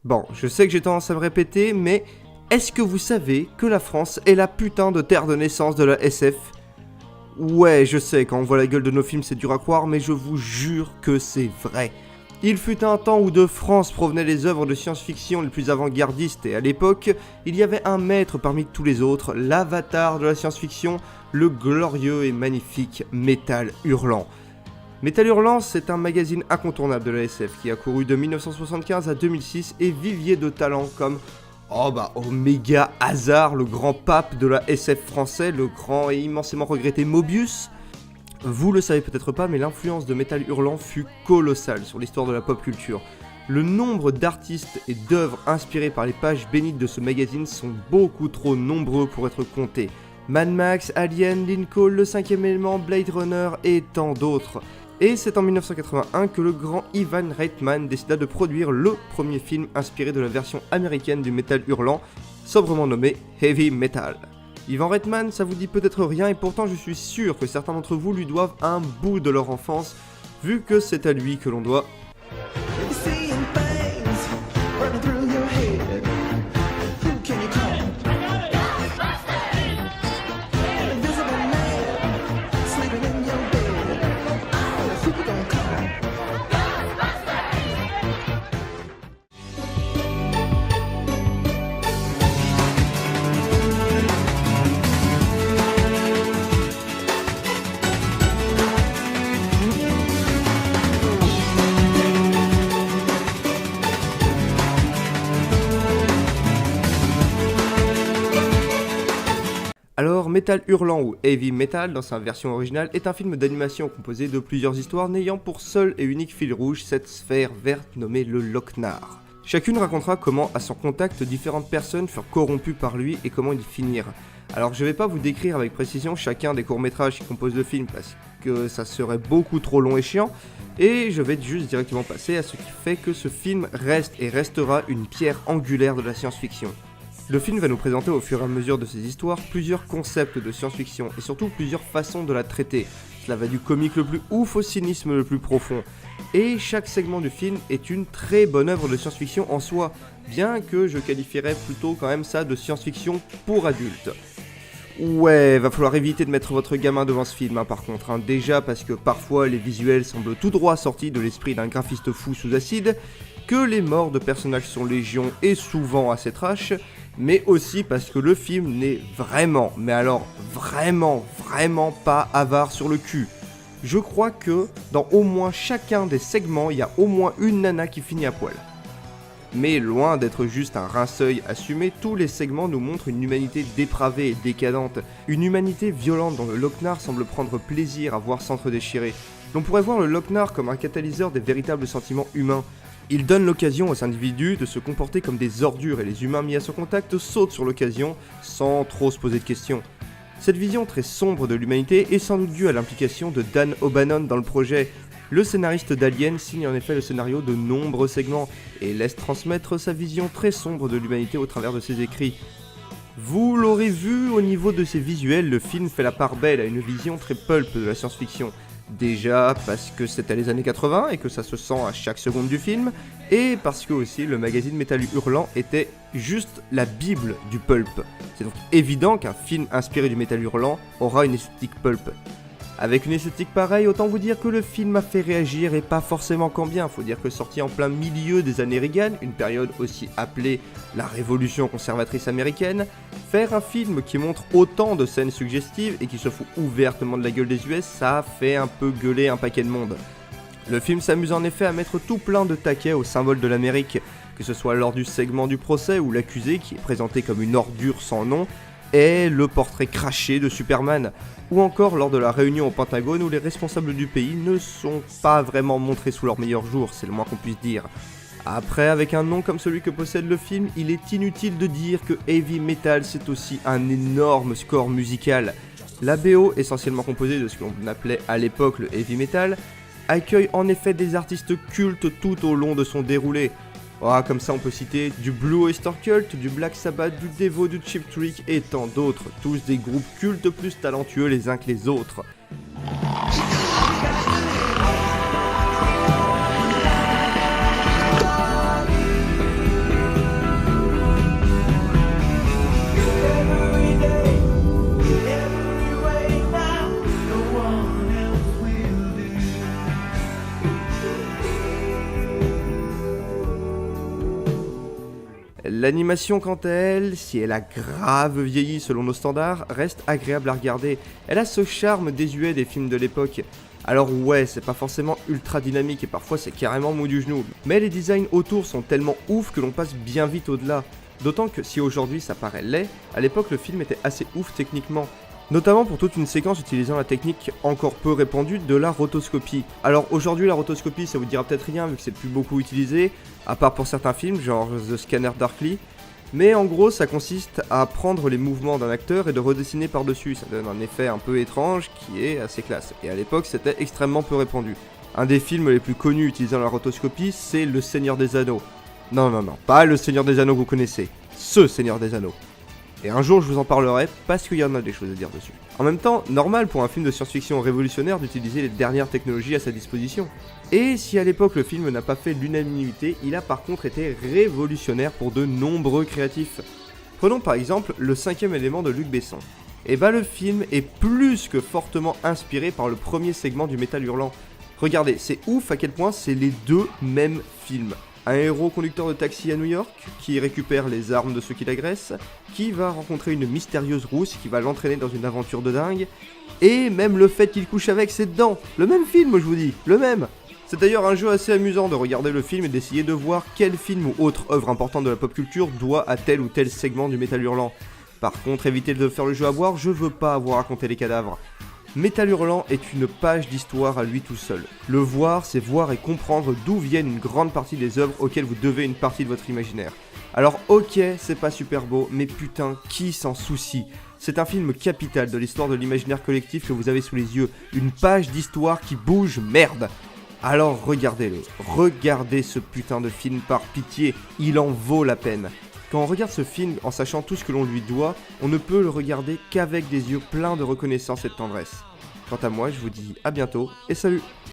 Bon, je sais que j'ai tendance à me répéter, mais est-ce que vous savez que la France est la putain de terre de naissance de la SF ? Ouais, je sais, quand on voit la gueule de nos films, c'est dur à croire, mais je vous jure que c'est vrai. Il fut un temps où de France provenaient les œuvres de science-fiction les plus avant-gardistes, et à l'époque, il y avait un maître parmi tous les autres, l'avatar de la science-fiction, le glorieux et magnifique Métal Hurlant. Métal Hurlant, c'est un magazine incontournable de la SF qui a couru de 1975 à 2006 et vivier de talents comme Oméga Hazard, le grand pape de la SF français, le grand et immensément regretté Mobius. Vous le savez peut-être pas, mais l'influence de Métal Hurlant fut colossale sur l'histoire de la pop culture. Le nombre d'artistes et d'œuvres inspirées par les pages bénites de ce magazine sont beaucoup trop nombreux pour être comptés. Mad Max, Alien, Lincoln, Le Cinquième Élément, Blade Runner et tant d'autres. Et c'est en 1981 que le grand Ivan Reitman décida de produire le premier film inspiré de la version américaine du Métal Hurlant, sobrement nommé Heavy Metal. Ivan Reitman, ça vous dit peut-être rien et pourtant je suis sûr que certains d'entre vous lui doivent un bout de leur enfance, vu que c'est à lui que l'on doit Alors, Métal Hurlant ou Heavy Metal, dans sa version originale, est un film d'animation composé de plusieurs histoires n'ayant pour seul et unique fil rouge cette sphère verte nommée le Loc-Nar. Chacune racontera comment, à son contact, différentes personnes furent corrompues par lui et comment ils finirent. Alors je vais pas vous décrire avec précision chacun des courts-métrages qui composent le film parce que ça serait beaucoup trop long et chiant, et je vais juste directement passer à ce qui fait que ce film reste et restera une pierre angulaire de la science-fiction. Le film va nous présenter au fur et à mesure de ses histoires plusieurs concepts de science-fiction et surtout plusieurs façons de la traiter. Cela va du comique le plus ouf au cynisme le plus profond. Et chaque segment du film est une très bonne œuvre de science-fiction en soi, bien que je qualifierais plutôt quand même ça de science-fiction pour adultes. Ouais, va falloir éviter de mettre votre gamin devant ce film par contre, déjà parce que parfois les visuels semblent tout droit sortis de l'esprit d'un graphiste fou sous acide, que les morts de personnages sont légion et souvent assez trash, mais aussi parce que le film n'est vraiment, mais alors vraiment pas avare sur le cul. Je crois que dans au moins chacun des segments, il y a au moins une nana qui finit à poil. Mais loin d'être juste un rince-œil assumé, tous les segments nous montrent une humanité dépravée et décadente, une humanité violente dont le Loc-Nar semble prendre plaisir à voir s'entre-déchirer. On pourrait voir le Loc-Nar comme un catalyseur des véritables sentiments humains. Il donne l'occasion aux individus de se comporter comme des ordures et les humains mis à son contact sautent sur l'occasion sans trop se poser de questions. Cette vision très sombre de l'humanité est sans doute due à l'implication de Dan O'Bannon dans le projet. Le scénariste d'Alien signe en effet le scénario de nombreux segments et laisse transmettre sa vision très sombre de l'humanité au travers de ses écrits. Vous l'aurez vu, au niveau de ses visuels, le film fait la part belle à une vision très pulp de la science-fiction. Déjà parce que c'était les années 80 et que ça se sent à chaque seconde du film, et parce que aussi le magazine Métal Hurlant était juste la bible du pulp. C'est donc évident qu'un film inspiré du Métal Hurlant aura une esthétique pulp. Avec une esthétique pareille, autant vous dire que le film a fait réagir et pas forcément quand bien. Faut dire que sorti en plein milieu des années Reagan, une période aussi appelée la révolution conservatrice américaine, faire un film qui montre autant de scènes suggestives et qui se fout ouvertement de la gueule des US, ça a fait un peu gueuler un paquet de monde. Le film s'amuse en effet à mettre tout plein de taquets au symbole de l'Amérique, que ce soit lors du segment du procès où l'accusé, qui est présenté comme une ordure sans nom, est le portrait craché de Superman, ou encore lors de la réunion au Pentagone où les responsables du pays ne sont pas vraiment montrés sous leur meilleur jour, c'est le moins qu'on puisse dire. Après, avec un nom comme celui que possède le film, il est inutile de dire que Heavy Metal c'est aussi un énorme score musical. La BO, essentiellement composée de ce qu'on appelait à l'époque le Heavy Metal, accueille en effet des artistes cultes tout au long de son déroulé. Comme ça on peut citer du Blue Oyster Cult, du Black Sabbath, du Devo, du Cheap Trick et tant d'autres, tous des groupes cultes plus talentueux les uns que les autres. L'animation quant à elle, si elle a grave vieilli selon nos standards, reste agréable à regarder. Elle a ce charme désuet des films de l'époque. Alors ouais, c'est pas forcément ultra dynamique et parfois c'est carrément mou du genou, mais les designs autour sont tellement ouf que l'on passe bien vite au-delà. D'autant que si aujourd'hui ça paraît laid, à l'époque le film était assez ouf techniquement. Notamment pour toute une séquence utilisant la technique encore peu répandue de la rotoscopie. Alors aujourd'hui la rotoscopie ça vous dira peut-être rien vu que c'est plus beaucoup utilisé, à part pour certains films genre The Scanner Darkly, mais en gros ça consiste à prendre les mouvements d'un acteur et de redessiner par-dessus, ça donne un effet un peu étrange qui est assez classe, et à l'époque c'était extrêmement peu répandu. Un des films les plus connus utilisant la rotoscopie c'est Le Seigneur des Anneaux. Non, pas Le Seigneur des Anneaux que vous connaissez, ce Seigneur des Anneaux. Et un jour je vous en parlerai parce qu'il y en a des choses à dire dessus. En même temps, normal pour un film de science-fiction révolutionnaire d'utiliser les dernières technologies à sa disposition. Et si à l'époque le film n'a pas fait l'unanimité, il a par contre été révolutionnaire pour de nombreux créatifs. Prenons par exemple Le 5e élément de Luc Besson. Et bah le film est plus que fortement inspiré par le premier segment du Métal Hurlant. Regardez, c'est ouf à quel point c'est les deux mêmes films. Un héros conducteur de taxi à New York, qui récupère les armes de ceux qui l'agressent, qui va rencontrer une mystérieuse rousse qui va l'entraîner dans une aventure de dingue, et même le fait qu'il couche avec ses dents. Le même film, je vous dis, le même. C'est d'ailleurs un jeu assez amusant de regarder le film et d'essayer de voir quel film ou autre œuvre importante de la pop culture doit à tel ou tel segment du Métal Hurlant. Par contre, évitez de faire le jeu à boire, je veux pas avoir à compter les cadavres. Métal Hurlant est une page d'histoire à lui tout seul. Le voir, c'est voir et comprendre d'où viennent une grande partie des œuvres auxquelles vous devez une partie de votre imaginaire. Alors ok, c'est pas super beau, mais putain, qui s'en soucie ? C'est un film capital de l'histoire de l'imaginaire collectif que vous avez sous les yeux, une page d'histoire qui bouge, merde ! Alors regardez-le, regardez ce putain de film par pitié, il en vaut la peine. Quand on regarde ce film en sachant tout ce que l'on lui doit, on ne peut le regarder qu'avec des yeux pleins de reconnaissance et de tendresse. Quant à moi, je vous dis à bientôt et salut!